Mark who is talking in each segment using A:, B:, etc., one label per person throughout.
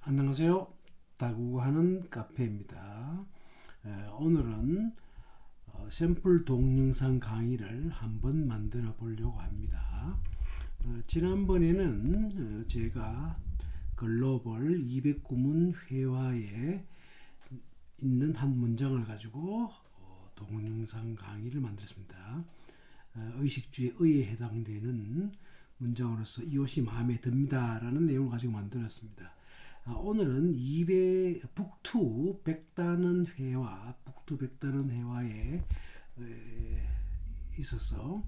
A: 안녕하세요. 다국어하는 카페입니다. 오늘은 샘플 동영상 강의를 한번 만들어 보려고 합니다. 지난번에는 제가 글로벌 209문 회화에 있는 한 문장을 가지고 동영상 강의를 만들었습니다. 의식주의 의에 해당되는 문장으로서 이것이 마음에 듭니다 라는 내용을 가지고 만들었습니다. 오늘은 북투 백단원 회화, 북투 백단원 회화에 있어서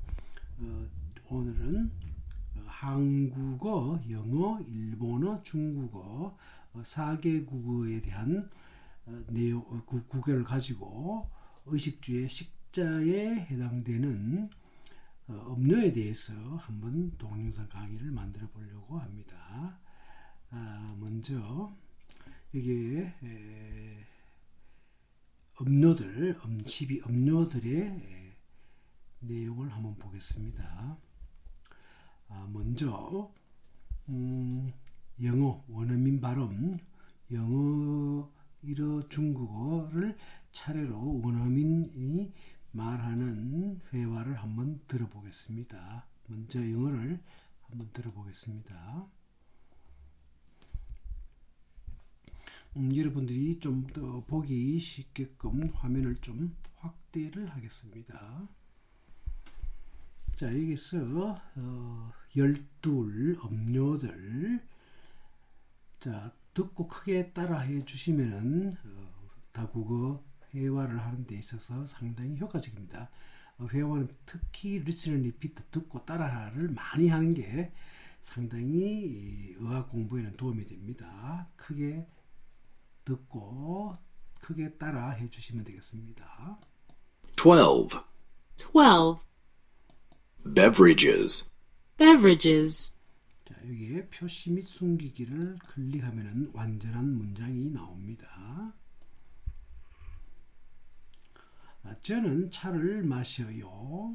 A: 오늘은 한국어, 영어, 일본어, 중국어 4개국어에 대한 내용, 국어를 가지고 의식주의 식자에 해당되는 음료에 대해서 한번 동영상 강의를 만들어 보려고 합니다. 먼저 여기에 음료들, 12음료들의 내용을 한번 보겠습니다. 먼저 영어 원어민 발음, 영어 일어 중국어를 차례로 원어민이 말하는 회화를 한번 들어보겠습니다. 먼저 영어를 한번 들어보겠습니다. 여러분들이 좀 더 보기 쉽게끔 화면을 좀 확대를 하겠습니다. 자, 여기서 12 음료들, 자, 듣고 크게 따라해 주시면은 다국어 회화를 하는 데 있어서 상당히 효과적입니다. 회화는 특히 listen and repeat, 듣고 따라를 많이 하는 게 상당히 어학 공부에는 도움이 됩니다. 크게 듣고 크게 따라 해주시면 되겠습니다.
B: 12.
C: 12.
B: Beverages.
C: Beverages.
A: 자, 여기에 표시 및 숨기기를 클릭하면 완전한 문장이 나옵니다. 저는 차를 마셔요.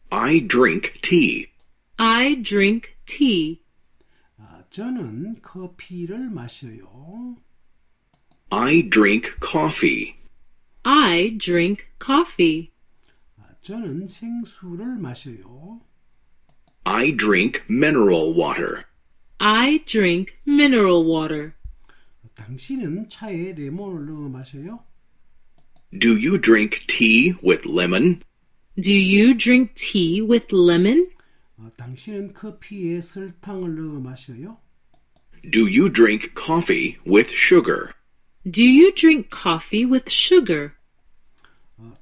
B: I drink tea.
C: I drink tea.
A: 저는 커피를 마셔요.
B: I drink coffee.
C: I drink coffee.
A: 저는 생수를 마셔요.
B: I drink mineral water.
C: I drink mineral water.
A: 당신은 차에 레몬을 넣어 마셔요?
B: Do you drink tea with lemon?
C: Do you drink tea with lemon?
A: 당신은 커피에 설탕을 넣어 마셔요?
B: Do you drink coffee with sugar?
C: Do you drink coffee with sugar?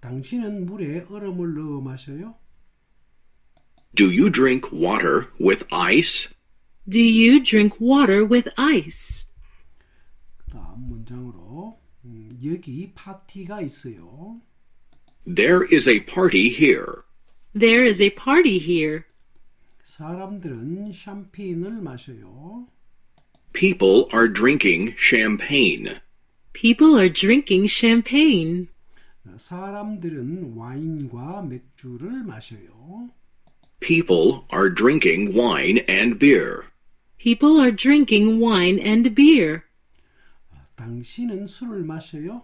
A: 당신은 물에 얼음을 넣어 마셔요?
B: Do you drink water with ice?
C: Do you drink water with ice?
A: 다음 문장으로 여기 파티가 있어요.
B: There is a party here.
C: There is a party here.
A: 사람들은 샴페인을 마셔요.
B: People are drinking champagne.
C: People are drinking champagne.
A: 사람들은 와인과 맥주를 마셔요.
B: People are drinking wine and beer.
C: People are drinking wine and beer.
A: 당신은 술을 마셔요?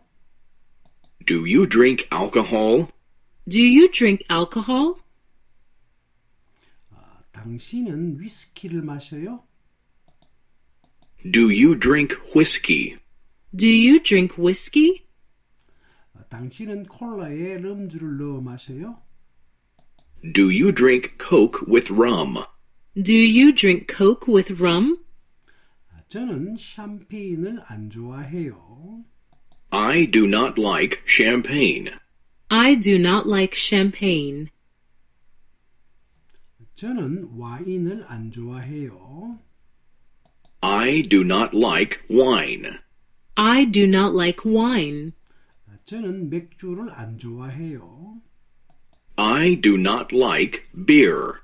B: Do you drink alcohol?
C: Do you drink alcohol?
A: 당신은 위스키를 마셔요?
B: Do you drink whiskey?
C: Do you drink whiskey?
A: 당신은 콜라에 럼주를 넣어 마셔요?
B: Do you drink Coke with rum?
C: Do you drink Coke with rum?
A: 저는 샴페인을 안 좋아해요.
B: I do not like champagne.
C: I do not like champagne.
A: 저는 와인을 안 좋아해요.
B: I do not like wine.
C: I do not like wine.
A: 저는 맥주를 안 좋아해요.
B: I do not like beer.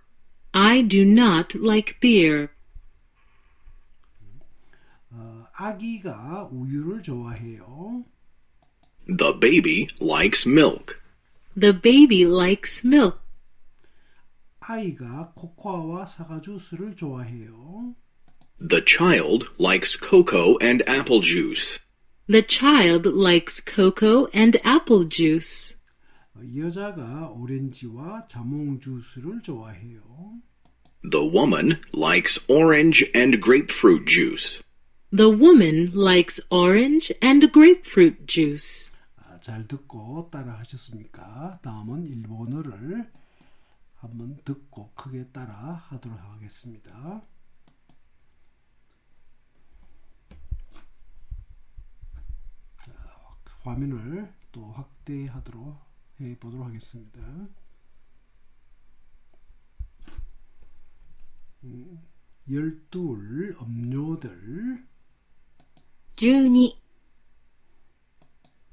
C: I do not like beer.
A: 아기가 우유를 좋아해요.
B: The baby likes milk.
C: The baby likes milk.
A: 아이가 코코아와 사과 주스를 좋아해요.
B: The child likes cocoa and apple juice.
C: The child likes cocoa and apple juice.
A: 여자가 오렌지와 자몽 주스를 좋아해요.
B: The woman likes orange and grapefruit juice.
C: The woman likes orange and grapefruit juice.
A: 잘 듣고 따라 하셨습니까? 다음은 일본어를 한번 듣고 크게 따라 하도록 하겠습니다. 자, 화면을 또 확대하도록 해보도록 하겠습니다. 12 음료들
D: 12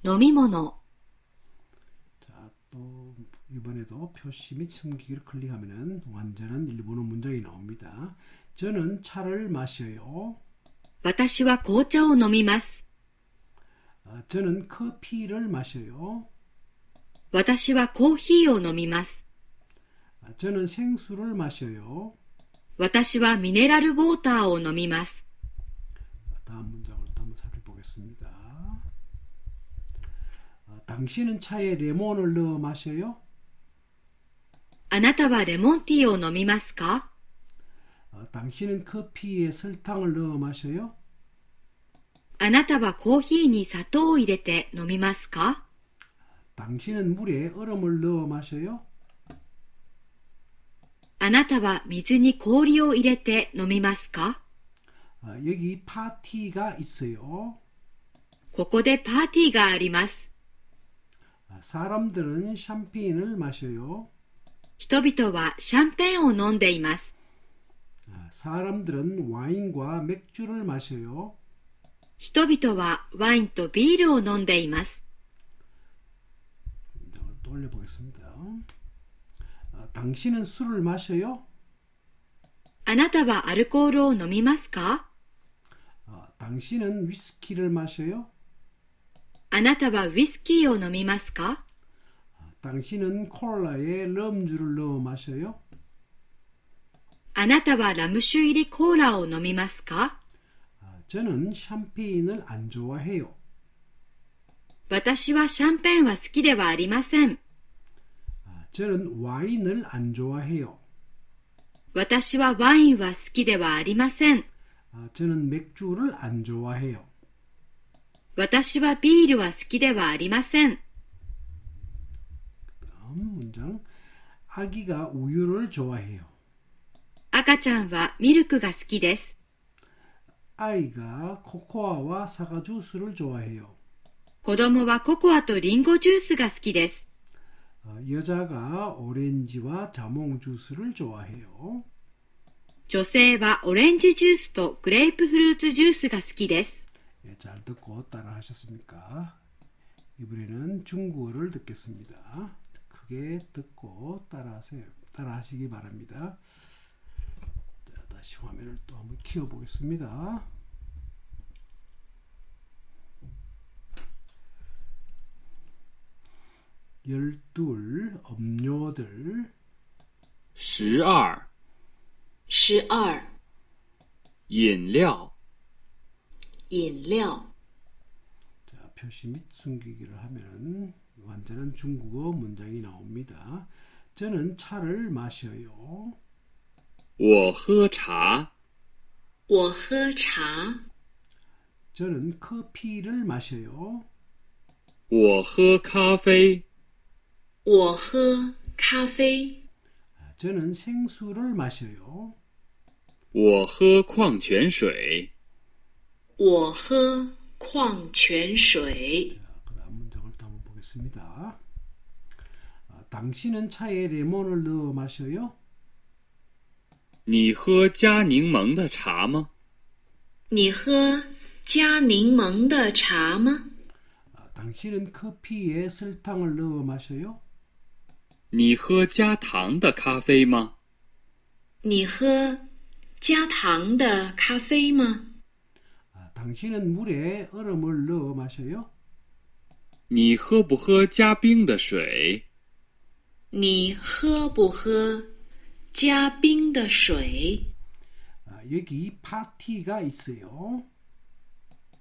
D: 飲み物
A: 자, 또 이번에도 표시 및 숨기기를 클릭하면 완전한 일본어 문장이 나옵니다. 저는 차를 마셔요.
D: 私は紅茶を飲みます。
A: 저는 커피를 마셔요.
D: 私はコーヒーを飲みます。
A: 저는 생수를 마셔요.
D: 私はミネラルウォーターを飲みます。
A: 다음 문장을 또 한번 살펴보겠습니다. 당신은 차에 레몬을 넣어 마셔요?
D: あなたはレモンティーを飲みますか？
A: 당신은 커피에 설탕을 넣어 마셔요?
D: あなたはコーヒーに砂糖を入れて飲みますか？
A: 당신은 물에 얼음을 넣어 마셔요?
D: あなたは水に氷を入れて飲みますか？
A: 여기 파티가 있어요.
D: ここでパーティーがあります。
A: 사람들은 샴페인을 마셔요.
D: 人々はシャンペーンを飲んでいます。
A: 사람들은 와인과 맥주를 마셔요.
D: 人々はワインとビールを飲んでいます。
A: 또 올려보겠습니다. 당신은 술을 마셔요?
D: あなたはアルコールを飲みますか？
A: 당신은 위스키를 마셔요?
D: あなたはウイスキーを飲みますか？
A: 당신은 콜라에 럼주를 넣어 마셔요?
D: あなたはラム酒入りコーラを飲みますか？
A: 저는 샴페인을 안 좋아해요.
D: 私はシャンペーンは好きではありません。
A: 저는 와인을 안 좋아해요.
D: 私はワインは好きではありません。
A: 저는 맥주를 안 좋아해요.
D: 私はビールは好きではありません。
A: 다음 문장. 아기가 우유를 좋아해요.
D: 赤ちゃんはミルクが好きです。
A: 아이가 코코아와 사과 주스를 좋아해요.
D: 子供はココアとリンゴジュースが好きです。
A: 여자가 오렌지와 자몽 주스를 좋아해요.
D: 女性はオレンジジュースとグレープフルーツジュースが好きです。
A: 잘 듣고 따라 하셨습니까? 이번에는 중국어를 듣겠습니다. 크게 듣고 따라하시기 바랍니다. 자, 다시 화면을 또 한번 키워보겠습니다. 열둘 음료들
E: 12饮料
F: 饮料
A: 자, 표시 및 숨기기를 하면 완전한 중국어 문장이 나옵니다. 저는 차를 마셔요.
E: 我喝茶
F: 我喝茶
A: 저는 커피를 마셔요.
E: 我喝咖啡
F: 我喝咖啡
A: 저는 생수를 마셔요.
E: 我喝矿泉水
F: 我喝矿泉水
A: 자, 그 다음 문장을 또 한번 보겠습니다. 당신은 차에 레몬을 넣어 마셔요?
E: 你喝加柠檬的茶吗？
F: 你喝加柠檬的茶吗？
A: 당신은 커피에 설탕을 넣어 마셔요?
E: 你喝加糖的咖啡吗？
F: 你喝加糖的咖啡吗？
A: 당신은 물에 얼음을 넣어 마셔요?
E: 你喝不喝加冰的水？
F: 你喝不喝加冰的水？
A: 여기 파티가 있어요.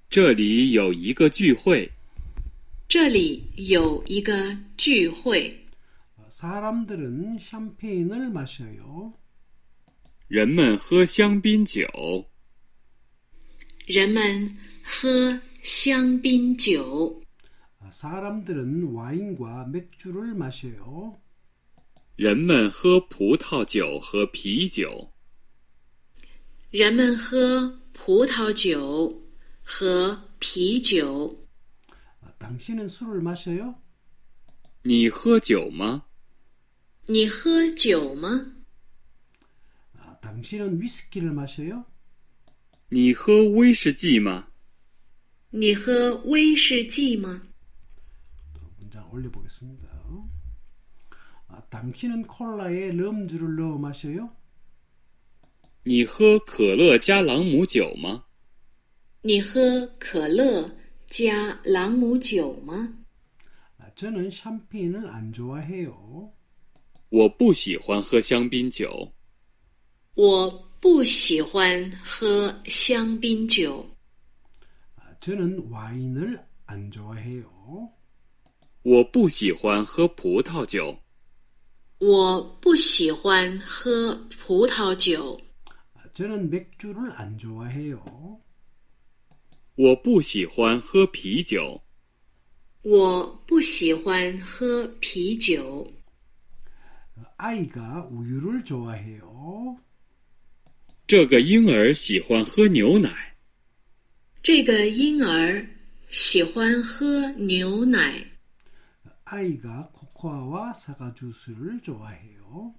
E: 这里有一个聚会。
F: 这里有一个聚会，
A: 사람들은 샴페인을 마셔요.
E: 人们喝香槟酒。
F: 人们喝香槟酒，
A: 사람들은 와인과 맥주를 마셔요.
E: 人们喝葡萄酒和啤酒。
F: 人们喝葡萄酒和啤酒。
A: 당신은 술을 마셔요?
E: 你喝酒吗？
F: 你喝酒吗？
A: 당신은 위스키를 마셔요?
E: 你喝威士忌吗？
F: 你喝威士忌吗？
A: 문장 올려보겠습니다. 당신은 콜라에 럼주를 넣어 마셔요?
E: 你喝可乐加朗姆酒吗？
F: 你喝可乐加朗姆酒吗？
A: 저는 샴페인을 안 좋아해요.
E: 我不喜欢喝香槟酒。
F: 我不喜欢喝香槟酒。
A: 저는 와인을 안 좋아해요.
E: 我不喜欢喝葡萄酒。
F: 我不喜欢喝葡萄酒。
A: 저는 맥주를 안 좋아해요.
E: 我不喜欢喝啤酒。
F: 我不喜欢喝啤酒。
A: 아이가 우유를 좋아해요.
E: 这个婴儿喜欢喝牛奶。
F: 这个婴儿喜欢喝牛奶。
A: 아이가 코코아와 사과 주스를 좋아해요.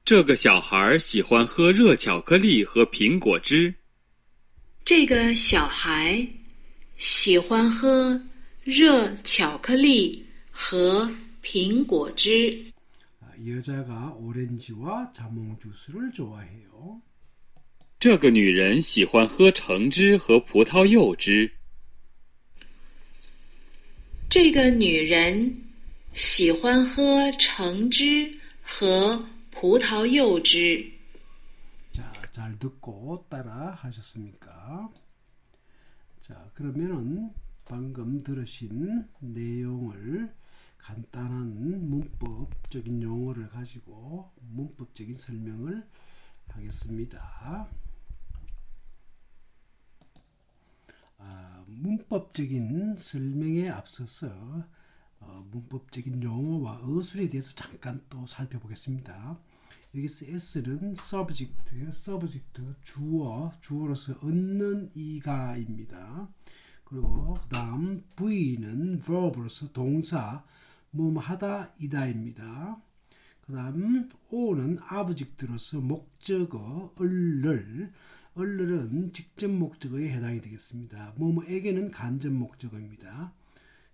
E: 这个小孩喜欢喝热巧克力和苹果汁。
F: 这个小孩喜欢喝热巧克力和苹果汁。
A: 여자가 오렌지와 자몽 주스를 좋아해요.
E: 这个女人喜欢喝橙汁和葡萄柚汁。
F: 这个女人喜欢喝橙汁和葡萄柚汁。
A: 자, 잘 듣고 따라 하셨습니까? 자, 그러면은 방금 들으신 내용을 간단한 문법적인 용어를 가지고 문법적인 설명을 하겠습니다. 문법적인 설명에 앞서서 문법적인 용어와 어술에 대해서 잠깐 또 살펴보겠습니다. 여기서 S는 subject, 주어로서 얻는 이가입니다. 그리고 그 다음 V는 verb로서 동사, 뭐뭐 하다 이다입니다. 그 다음 O는 object로서 목적어, 얼른 직접 목적어에 해당이 되겠습니다. 뭐뭐에게는 간접 목적어입니다.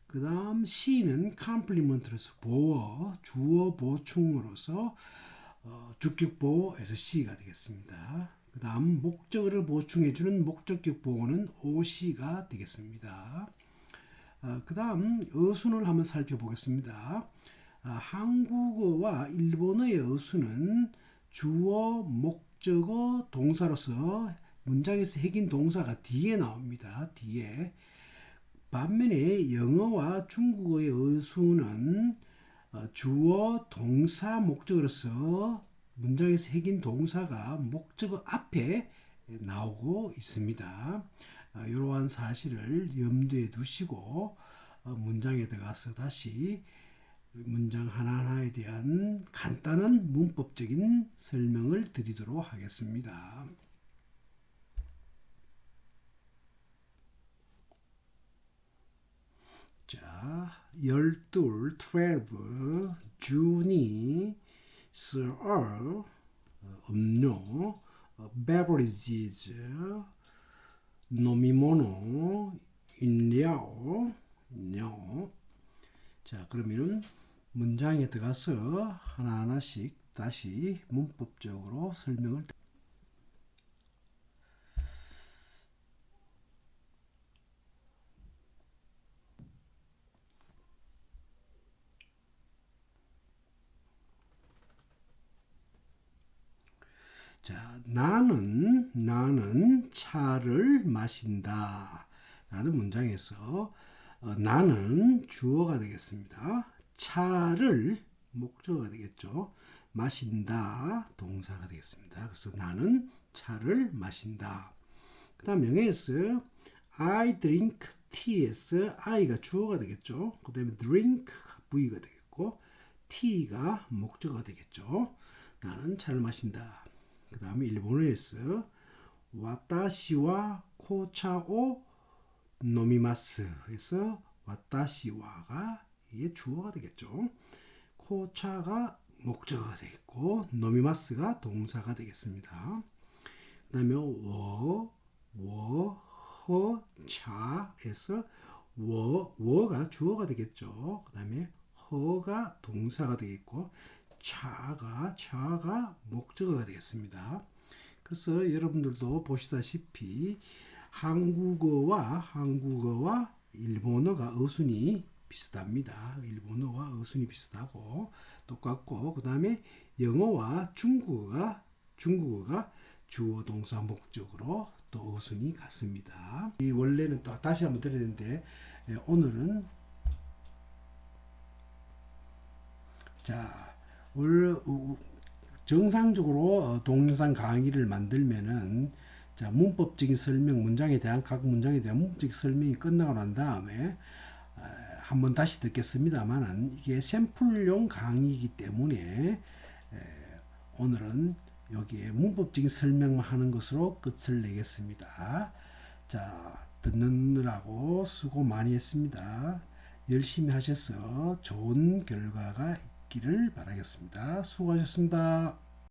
A: 그 다음 C는 complement로서 보어, 주어 보충으로서 주격 보어에서 C가 되겠습니다. 그 다음 목적어를 보충해주는 목적격 보어는 OC가 되겠습니다. 그 다음 어순을 한번 살펴보겠습니다. 한국어와 일본어의 어순은 주어, 목적어, 동사로서 문장에서 핵인 동사가 뒤에 나옵니다. 뒤에. 반면에 영어와 중국어의 어순은 주어, 동사, 목적어로서 문장에서 핵인 동사가 목적어 앞에 나오고 있습니다. 이러한 사실을 염두에 두시고 문장에 들어가서 다시 문장 하나하나에 대한 간단한 문법적인 설명을 드리도록 하겠습니다. 자, 12, 12, 준이, sir, 음료, beverages, 노미모노,饮料. 자, 그러면은 문장에 들어가서 하나하나씩 다시 문법적으로 설명을 자, 나는 차를 마신다. 라는 문장에서 나는 주어가 되겠습니다. 차를 목적어가 되겠죠. 마신다 동사가 되겠습니다. 그래서 나는 차를 마신다. 그 다음 명예에서 I drink tea에서 I가 주어가 되겠죠. 그 다음에 drink V가 되겠고 T가 목적어가 되겠죠. 나는 차를 마신다. 그 다음에 일본어에서 와타시와 코차오 노미마스 해서 와타시와가 이게 주어가 되겠죠. 코차가 목적어가 되겠고 노미마스가 동사가 되겠습니다. 그 다음에 허차에서 워가 주어가 되겠죠. 그 다음에 허가 동사가 되겠고 차가 목적어가 되겠습니다. 그래서 여러분들도 보시다시피 한국어와 일본어가 어순이 비슷합니다. 일본어와 어순이 비슷하고 똑같고 그 다음에 영어와 중국어가 주어 동사 목적으로 또 어순이 같습니다. 이 원래는 또 다시 한번 드려야 되는데 오늘은 자 정상적으로 동영상 강의를 만들면은 자 문법적인 설명 문장에 대한 각 문장에 대한 문법적인 설명이 끝나고 난 다음에 한번 다시 듣겠습니다만은 이게 샘플용 강의이기 때문에 오늘은 여기에 문법적인 설명만 하는 것으로 끝을 내겠습니다. 자 듣느라고 수고 많이 했습니다. 열심히 하셔서 좋은 결과가 있기를 바라겠습니다. 수고하셨습니다.